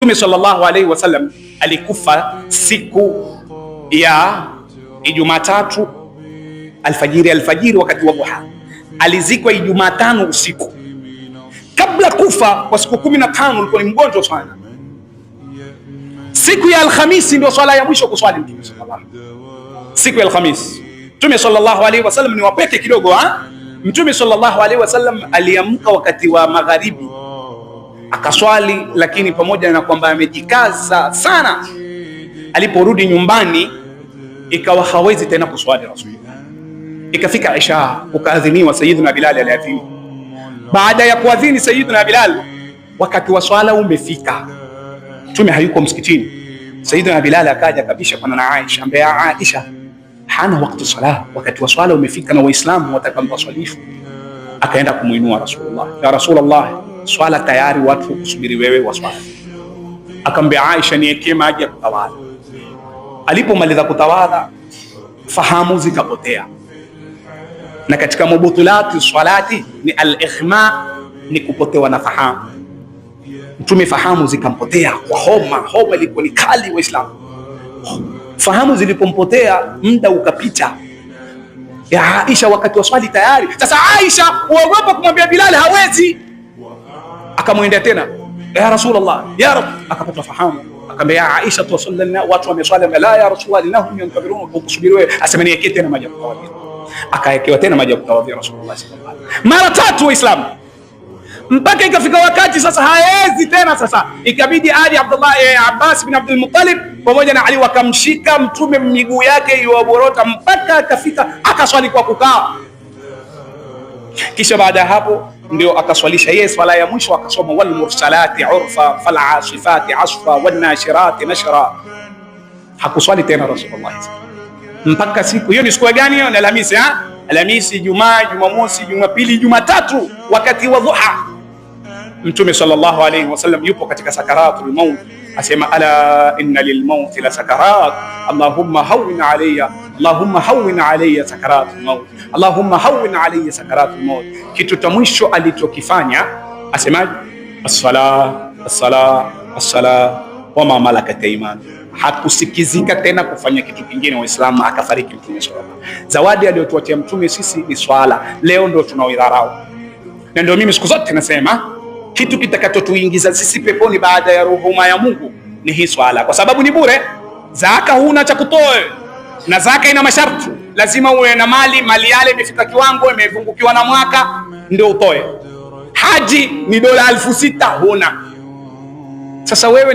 Mtume sallallahu alaihi wasallam alikufa siku ya Jumatatu alfajiri wakati wa duha. Alizikwa Jumatano usiku. Kabla kufa kwa siku 15 alikuwa ni mgonjwa sana. Siku ya Alhamisi ndio swala ya mwisho kuswali Mtume sallallahu. Siku ya Alhamisi. Mtume sallallahu alaihi wasallam ni wapeke kidogo Mtume sallallahu alaihi wasallam aliamka wakati wa magharibi akaswali, lakini pamoja na kwamba amejikaza sana, aliporudi nyumbani ikawa hawezi tena kuswali Rasulullah. Ikafika Isha, ukaadhiniwa, Sayyidina Bilal aliadhini. Baada ya kuadhini Sayyidina Bilal, wakati wa swala umefika, Mtume hayuko msikitini. Sayyidina Bilal akaja kabisha kwa na Aisha, ambaye Aisha hana wakati swala, wakati wa swala umefika na Waislamu watakamswalifu. Akaenda kumuinua Rasulullah, ya Rasulullah, swala tayari, watu kusubiri wewe waswali. Akamwambia Aisha, niwekee maji ya kutawadha. Alipomaliza kutawadha, fahamu zikapotea. Na katika mubutulati swalati ni al-ighma, ni kupotewa na fahamu. Mtume fahamu zikampotea kwa homa ilikuwa ni kali Waislamu. Fahamu zilipompotea, muda ukapita. Ya Aisha wakati wa swali tayari. Sasa Aisha uogopa kumwambia Bilal, hawezi. Akamwendea tena, ya Rasulullah, ya Rabb, akapata fahamu. Akamwambia Aisha, tuwasallina, watu wameswali. La ya Rasulullah, innahum yantabirun, kusubiri wewe. Asemeni yake tena maji ya kutawadha. Akaekewa tena maji ya kutawadha Rasulullah sallallahu alaihi wasallam mara tatu Waislamu, mpaka ikafika wakati sasa haezi tena. Sasa ikabidi Ali Abbas bin Abdul Muttalib pamoja na Ali wakamshika Mtume miguu yake iwaborota mpaka akafika akaswali kwa kukaa. Kisha baada ya hapo ndio akaswalisha yeye swala ya mwisho, akasoma wal mursalati urfa fal asifati asfa wan nashirati nashra. Hakuswali tena Rasulullah mpaka siku hiyo. Ni siku gani hiyo? Ni Alhamisi. Alhamisi, Ijumaa, Jumamosi, Jumapili, Jumatatu wakati wa dhuha. Mtume sallallahu alayhi wasallam yupo katika sakaratul maut, asema ala inna lil maut la sakarat, allahumma hawwin alayya, allahumma hawwin alayya sakaratul maut, allahumma hawwin alayya sakaratul maut. Kitu cha mwisho alichokifanya asemaje? As-sala as-sala as-sala wa ma malakat ayman. Hakusikizika tena kufanya kitu kingine Waislamu, akafariki Mtume sallallahu. Zawadi aliyotuatia Mtume sisi ni swala, leo ndio tunaoidharau. Na ndio mimi siku zote nasema kitu kitakachotuingiza sisi peponi baada ya rehema ya Mungu ni hii swala, kwa sababu ni bure. Zaka huna cha kutoa, na zaka ina masharti, lazima uwe na mali yale imefika kiwango, imepungukiwa na mwaka ndio utoe. Haji ni $6,000 huna. Sasa wewe